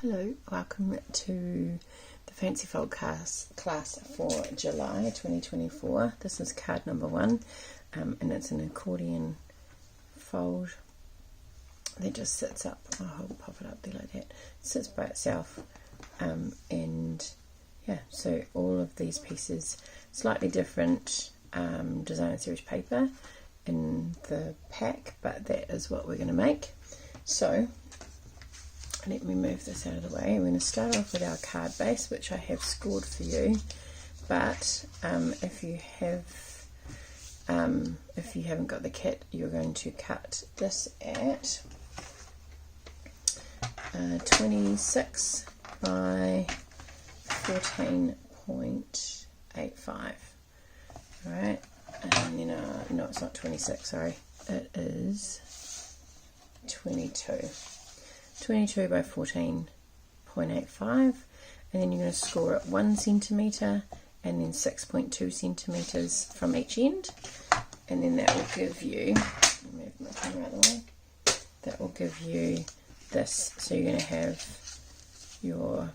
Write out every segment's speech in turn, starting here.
Hello, welcome to the Fancy Fold class for July 2024. This is card number 1, and it's an accordion fold that just sits up. I'll pop it up there like that. It sits by itself, and yeah, so all of these pieces, slightly different designer series paper in the pack, but that is what we're going to make. So let me move this out of the way. We're going to start off with our card base, which I have scored for you. But if you haven't got the kit, you're going to cut this at 26 by 14.85. All right, and then no, it's not 26. Sorry, it is 22 by 14.85, and then you're going to score it 1 centimetre and then 6.2 centimetres from each end, and then that will give you, move my camera out of the way, that will give you this. So you're going to have your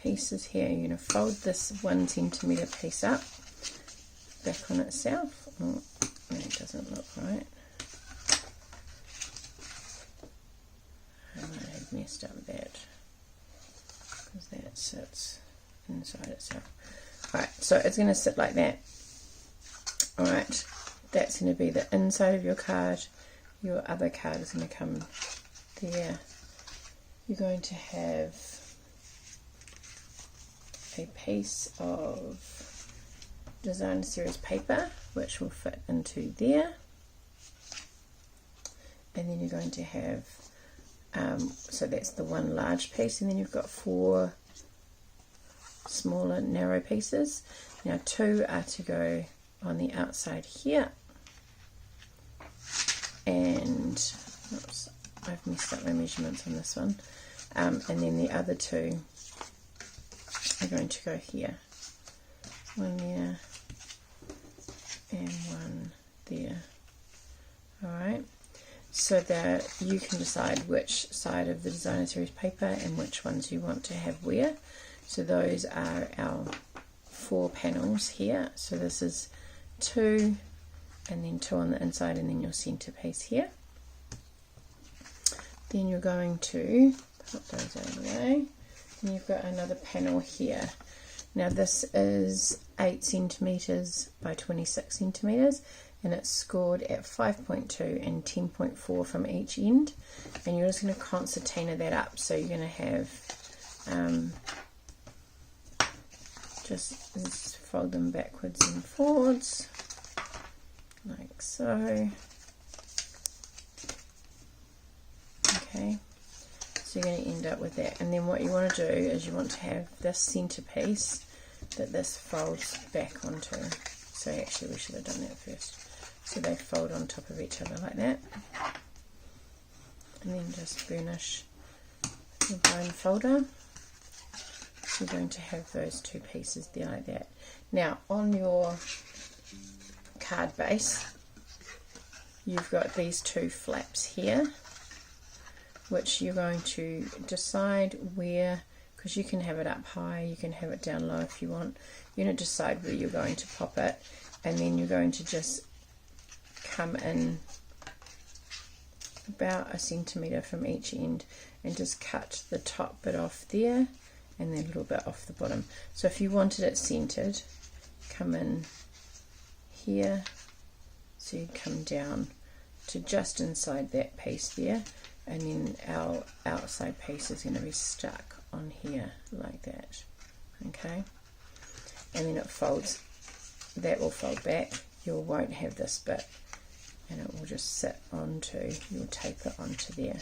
pieces here. You're going to fold this 1 centimetre piece up back on itself. Oh, that doesn't look right. I might have messed up that because that sits inside itself. Alright, so it's going to sit like that. Alright, that's going to be the inside of your card. Your other card is going to come there. You're going to have a piece of designer series paper which will fit into there, and then you're going to have so that's the one large piece, and then you've got 4 smaller narrow pieces. Now 2 are to go on the outside here, and oops, I've messed up my measurements on this one, and then the other 2 are going to go here, 1 there and 1 there. Alright, so that you can decide which side of the designer series paper and which ones you want to have where. So those are our 4 panels here. So this is 2 and then 2 on the inside, and then your center piece here. Then you're going to put those out of the way, and you've got another panel here. Now this is 8 centimeters by 26 centimeters, and it's scored at 5.2 and 10.4 from each end, and you're just going to concertina that up. So you're going to have just fold them backwards and forwards like so. Okay, so you're going to end up with that, and then what you want to do is you want to have this center piece that this folds back onto. So actually we should have done that first. So they fold on top of each other like that, and then just burnish your bone folder. So you're going to have those 2 pieces there like that. Now on your card base, you've got these 2 flaps here, which you're going to decide where, because you can have it up high, you can have it down low if you want. You're going to decide where you're going to pop it, and then you're going to just come in about 1 centimetre from each end and just cut the top bit off there and then a little bit off the bottom. So if you wanted it centered, come in here, so you come down to just inside that piece there, and then our outside piece is going to be stuck on here like that. Okay, and then it folds, that will fold back. You won't have this bit, and it will just sit onto, you'll tape it onto there,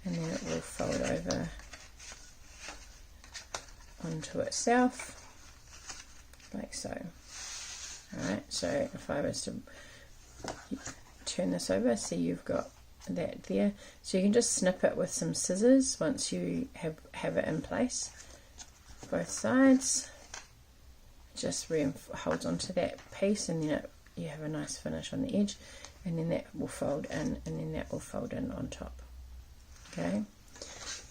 and then it will fold over onto itself like so. Alright, so if I was to turn this over, see you've got that there. So you can just snip it with some scissors once you have it in place, both sides. Just holds onto that piece, and then you have a nice finish on the edge, and then that will fold in, and then that will fold in on top. Okay,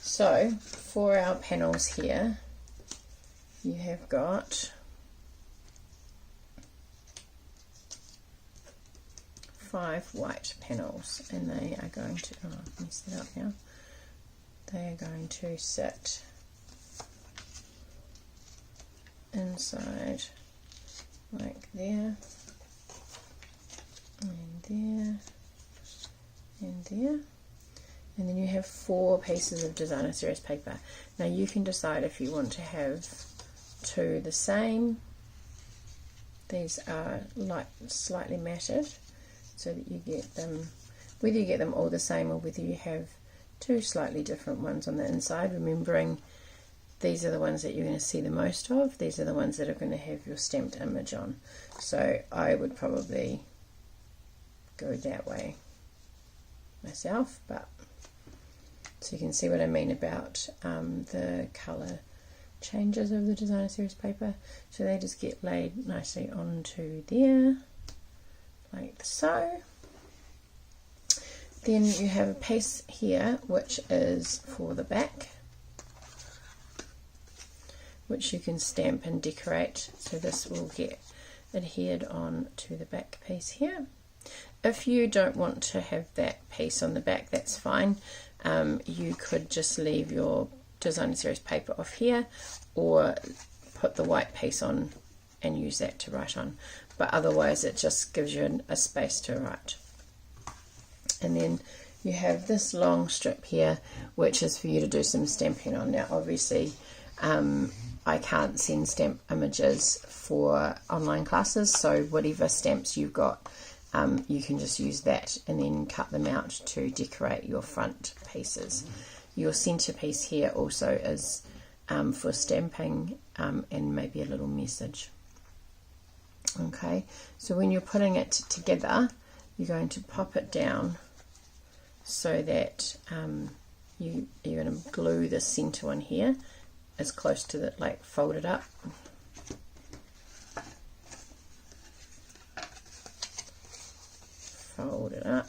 so for our panels here, you have got 5 white panels, and they are going to, oh, I've messed it up now, they are going to sit inside like there, and there, and there. And then you have 4 pieces of designer series paper. Now you can decide if you want to have 2 the same. These are slightly matted, so that you get them, whether you get them all the same or whether you have 2 slightly different ones on the inside, remembering these are the ones that you're going to see the most of. These are the ones that are going to have your stamped image on. So I would probably go that way myself, but so you can see what I mean about the colour changes of the designer series paper. So they just get laid nicely onto there, like so. Then you have a piece here which is for the back, which you can stamp and decorate. So this will get adhered on to the back piece here. If you don't want to have that piece on the back, that's fine. You could just leave your designer series paper off here, or put the white piece on and use that to write on, but otherwise it just gives you a space to write. And then you have this long strip here, which is for you to do some stamping on. Now obviously I can't send stamp images for online classes, so whatever stamps you've got, you can just use that and then cut them out to decorate your front pieces. Your centerpiece here also is for stamping and maybe a little message. Okay, so when you're putting it together, you're going to pop it down so that you're going to glue the center one here as close to the, like, fold it up. Fold it up,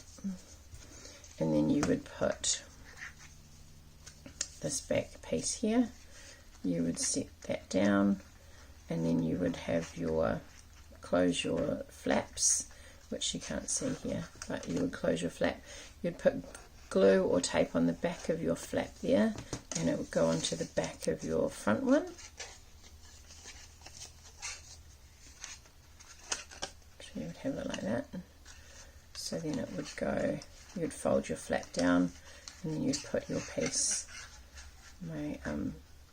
and then you would put this back piece here, you would set that down, and then you would have your, close your flaps, which you can't see here, but you would close your flap. You'd put glue or tape on the back of your flap there, and it would go onto the back of your front one. So you would have it like that. So then it would go, you'd fold your flap down, and then you'd put your piece,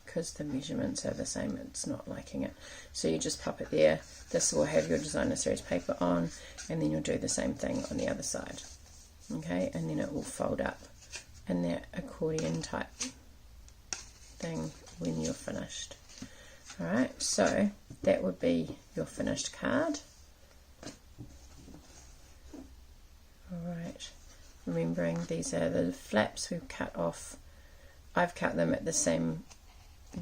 because the measurements are the same, it's not liking it. So you just pop it there. This will have your designer series paper on, and then you'll do the same thing on the other side. Okay, and then it will fold up in that accordion type thing when you're finished. Alright, so that would be your finished card. Alright, remembering these are the flaps we've cut off. I've cut them at the same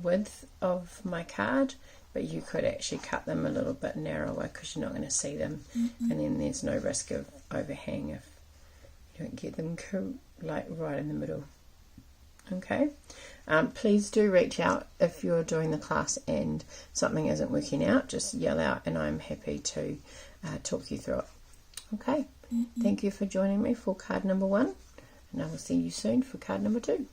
width of my card, but you could actually cut them a little bit narrower because you're not going to see them, and then there's no risk of overhang if you don't get them like right in the middle. Okay, please do reach out if you're doing the class and something isn't working out. Just yell out and I'm happy to talk you through it. Okay, thank you for joining me for card number 1, and I will see you soon for card number 2.